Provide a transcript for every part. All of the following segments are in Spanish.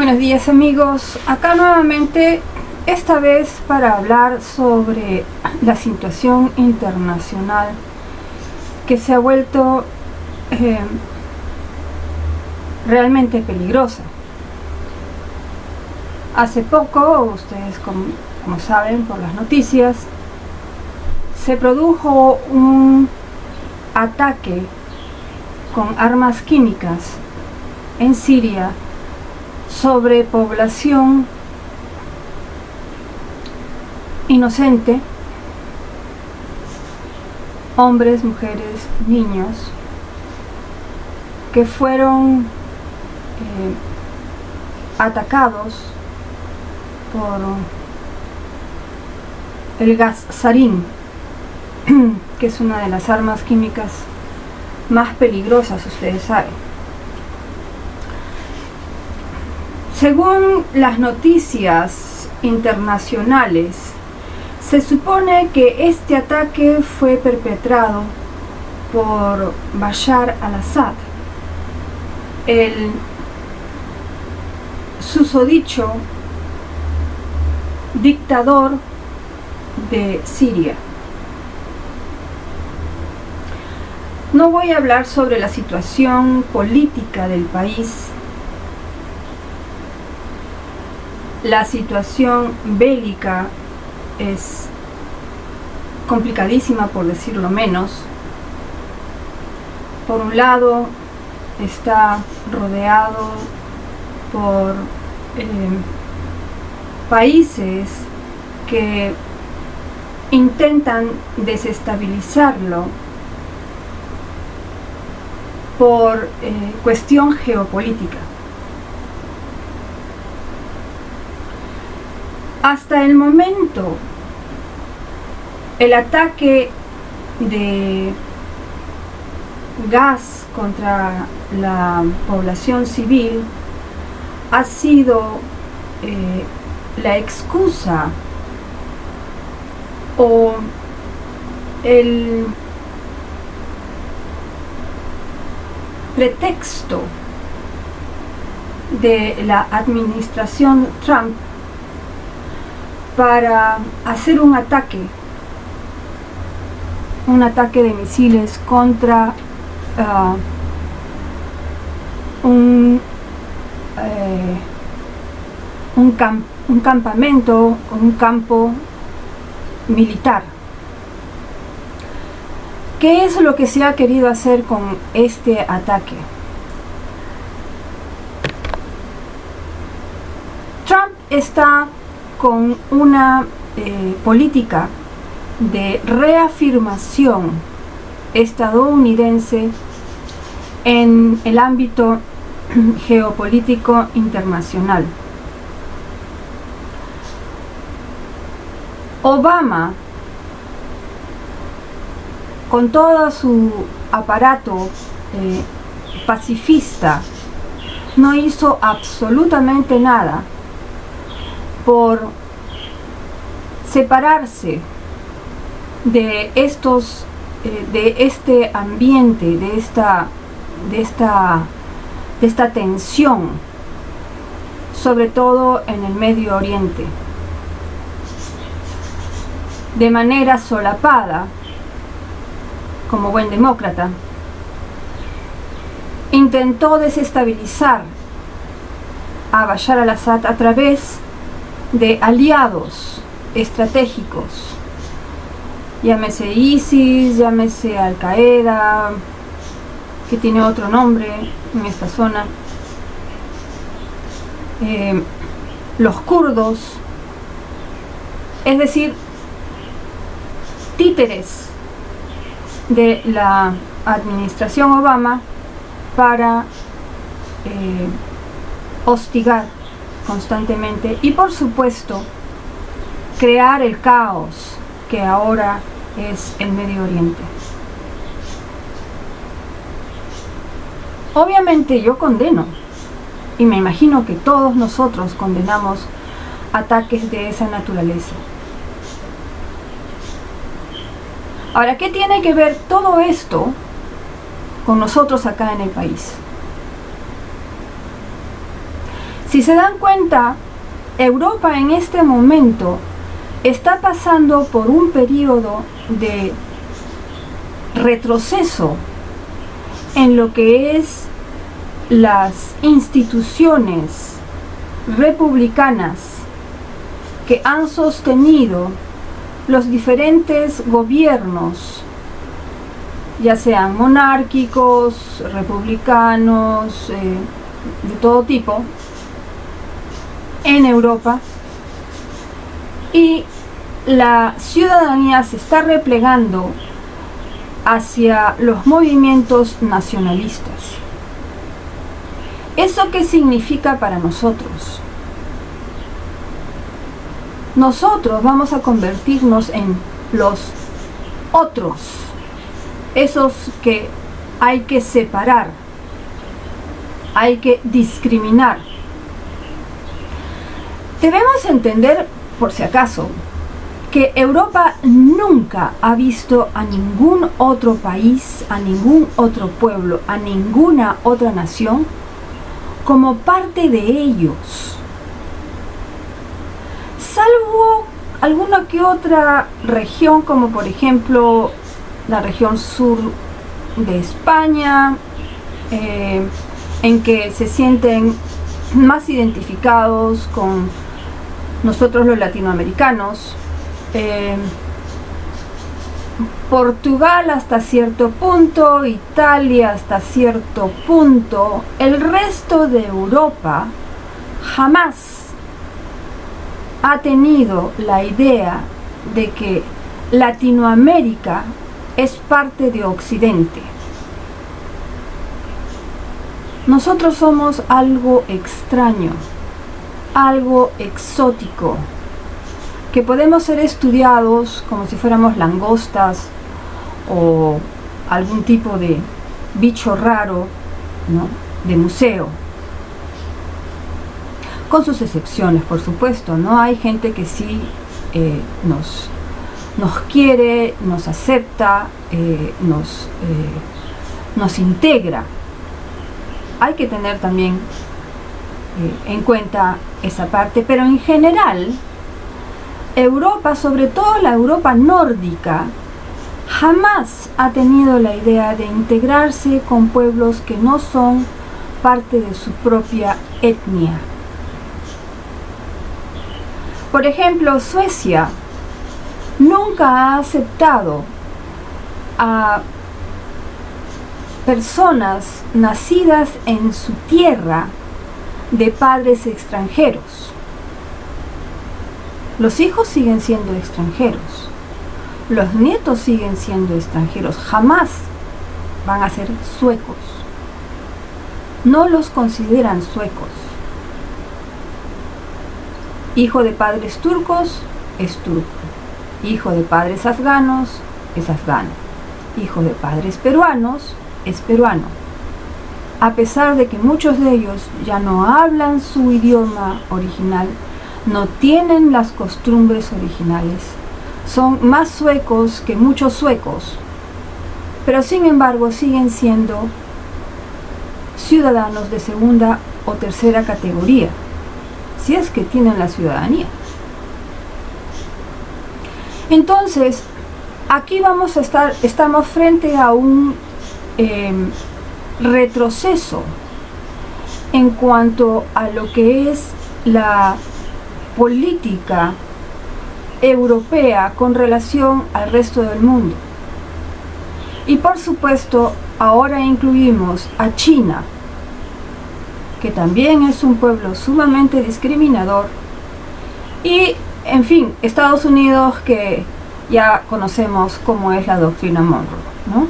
Buenos días amigos, acá nuevamente, esta vez para hablar sobre la situación internacional que se ha vuelto realmente peligrosa. Hace poco, ustedes como saben por las noticias, se produjo un ataque con armas químicas en Siria sobre población inocente, hombres, mujeres, niños, que fueron atacados por el gas sarín, que es una de las armas químicas más peligrosas, ustedes saben. Según las noticias internacionales, se supone que este ataque fue perpetrado por Bashar al-Assad, el susodicho dictador de Siria. No voy a hablar sobre la situación política del país. La situación bélica es complicadísima, por decirlo menos. Por un lado, está rodeado por países que intentan desestabilizarlo por cuestión geopolítica. Hasta el momento, el ataque de gas contra la población civil ha sido la excusa o el pretexto de la administración Trump para hacer un ataque de misiles contra un campamento, un campo militar. ¿Qué es lo que se ha querido hacer con este ataque? Trump está con una política de reafirmación estadounidense en el ámbito geopolítico internacional. Obama, con todo su aparato pacifista, no hizo absolutamente nada por separarse de este ambiente, de esta tensión, sobre todo en el Medio Oriente. De manera solapada, como buen demócrata, intentó desestabilizar a Bashar al-Assad a través de aliados estratégicos, llámese ISIS, llámese Al-Qaeda, que tiene otro nombre en esta zona, los kurdos, es decir, títeres de la administración Obama para hostigar constantemente y, por supuesto, crear el caos que ahora es el Medio Oriente. Obviamente yo condeno, y me imagino que todos nosotros condenamos ataques de esa naturaleza. Ahora, ¿qué tiene que ver todo esto con nosotros acá en el país? Si se dan cuenta, Europa en este momento está pasando por un periodo de retroceso en lo que es las instituciones republicanas que han sostenido los diferentes gobiernos, ya sean monárquicos, republicanos, de todo tipo, en Europa, y la ciudadanía se está replegando hacia los movimientos nacionalistas. ¿Eso qué significa para nosotros? Nosotros vamos a convertirnos en los otros, esos que hay que separar, hay que discriminar. Debemos entender, por si acaso, que Europa nunca ha visto a ningún otro país, a ningún otro pueblo, a ninguna otra nación como parte de ellos. Salvo alguna que otra región, como por ejemplo la región sur de España, en que se sienten más identificados con nosotros los latinoamericanos. Portugal hasta cierto punto, Italia hasta cierto punto. El resto de Europa jamás ha tenido la idea de que Latinoamérica es parte de Occidente. Nosotros somos algo extraño, algo exótico, que podemos ser estudiados como si fuéramos langostas o algún tipo de bicho raro, ¿no?, de museo. Con sus excepciones, por supuesto, ¿no? Hay gente que sí nos quiere, nos acepta, nos integra. Hay que tener también en cuenta esa parte, pero en general, Europa, sobre todo la Europa nórdica, jamás ha tenido la idea de integrarse con pueblos que no son parte de su propia etnia. Por ejemplo, Suecia nunca ha aceptado a personas nacidas en su tierra de padres extranjeros. Los hijos siguen siendo extranjeros, los nietos siguen siendo extranjeros, jamás van a ser suecos. No los consideran suecos. Hijo de padres turcos es turco, hijo de padres afganos es afgano, hijo de padres peruanos es peruano. A pesar de que muchos de ellos ya no hablan su idioma original, no tienen las costumbres originales, son más suecos que muchos suecos, pero sin embargo siguen siendo ciudadanos de segunda o tercera categoría, si es que tienen la ciudadanía. Entonces, aquí estamos frente a un retroceso en cuanto a lo que es la política europea con relación al resto del mundo. Y por supuesto, ahora incluimos a China, que también es un pueblo sumamente discriminador, y, en fin, Estados Unidos, que ya conocemos cómo es la doctrina Monroe, ¿no?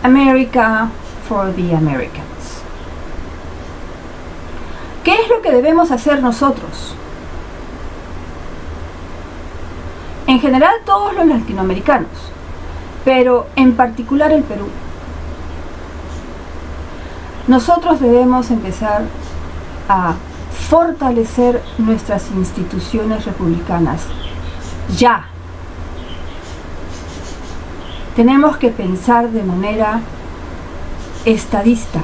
America for the Americans. ¿Qué es lo que debemos hacer nosotros? En general todos los latinoamericanos, pero en particular el Perú. Nosotros debemos empezar a fortalecer nuestras instituciones republicanas. Ya. Tenemos que pensar de manera estadista.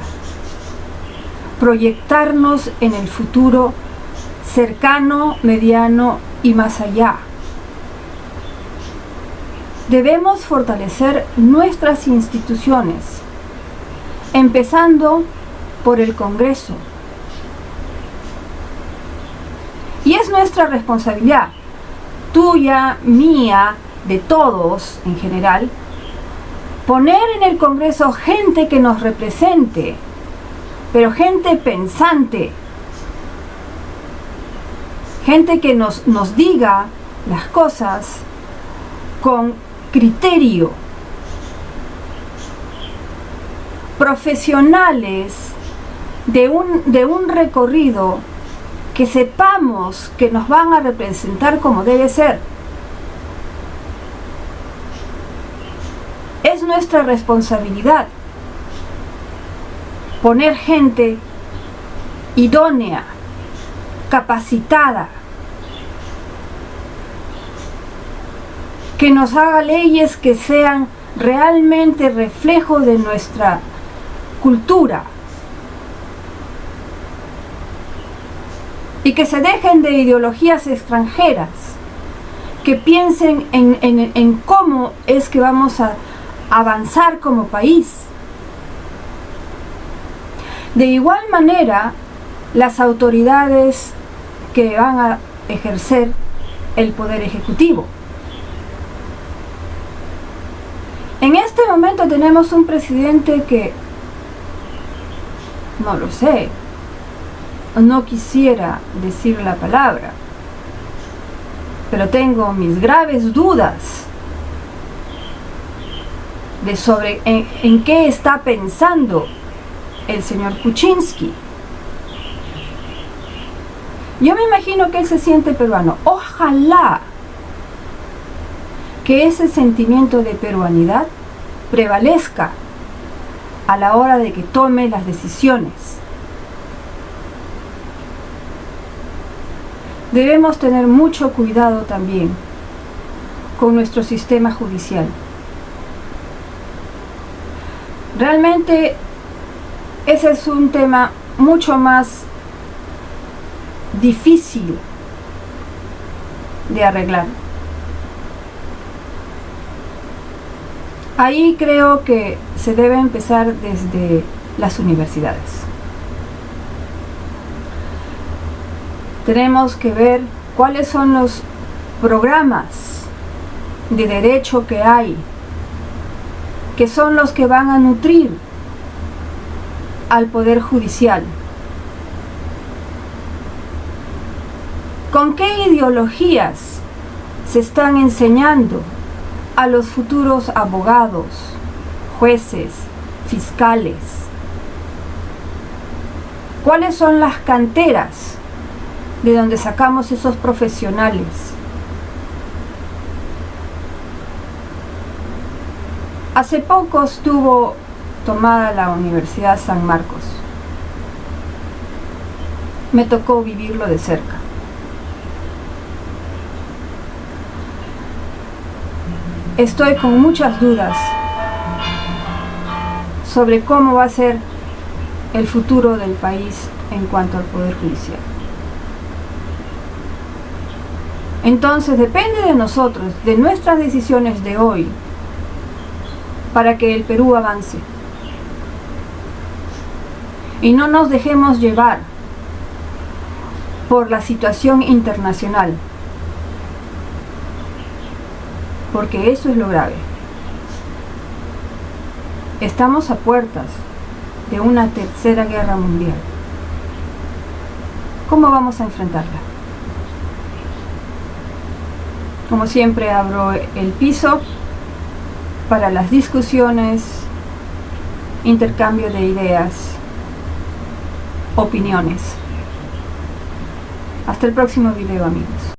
proyectarnos en el futuro cercano, mediano y más allá. Debemos fortalecer nuestras instituciones, empezando por el Congreso. Y es nuestra responsabilidad, tuya, mía, de todos en general, poner en el Congreso gente que nos represente, pero gente pensante, gente que nos diga las cosas con criterio, profesionales de un recorrido que sepamos que nos van a representar como debe ser. Es nuestra responsabilidad poner gente idónea, capacitada, que nos haga leyes que sean realmente reflejo de nuestra cultura y que se dejen de ideologías extranjeras, que piensen en cómo es que vamos a avanzar como país. De igual manera, las autoridades que van a ejercer el poder ejecutivo. En este momento tenemos un presidente que, no lo sé, no quisiera decir la palabra, pero tengo mis graves dudas de sobre en qué está pensando el señor Kuczynski. Yo me imagino que él se siente peruano. Ojalá que ese sentimiento de peruanidad prevalezca a la hora de que tome las decisiones. Debemos tener mucho cuidado también con nuestro sistema judicial. Realmente ese es un tema mucho más difícil de arreglar. Ahí creo que se debe empezar desde las universidades. Tenemos que ver cuáles son los programas de derecho que hay, que son los que van a nutrir al Poder Judicial. ¿Con qué ideologías se están enseñando a los futuros abogados, jueces, fiscales? ¿Cuáles son las canteras de donde sacamos esos profesionales? Hace poco estuvo tomada la Universidad San Marcos. Me tocó vivirlo de cerca. Estoy con muchas dudas sobre cómo va a ser el futuro del país en cuanto al Poder Judicial. Entonces depende de nosotros, de nuestras decisiones de hoy, para que el Perú avance. Y no nos dejemos llevar por la situación internacional, porque eso es lo grave. Estamos a puertas de una tercera guerra mundial. ¿Cómo vamos a enfrentarla? Como siempre, abro el piso para las discusiones, intercambio de ideas, opiniones. Hasta el próximo video, amigos.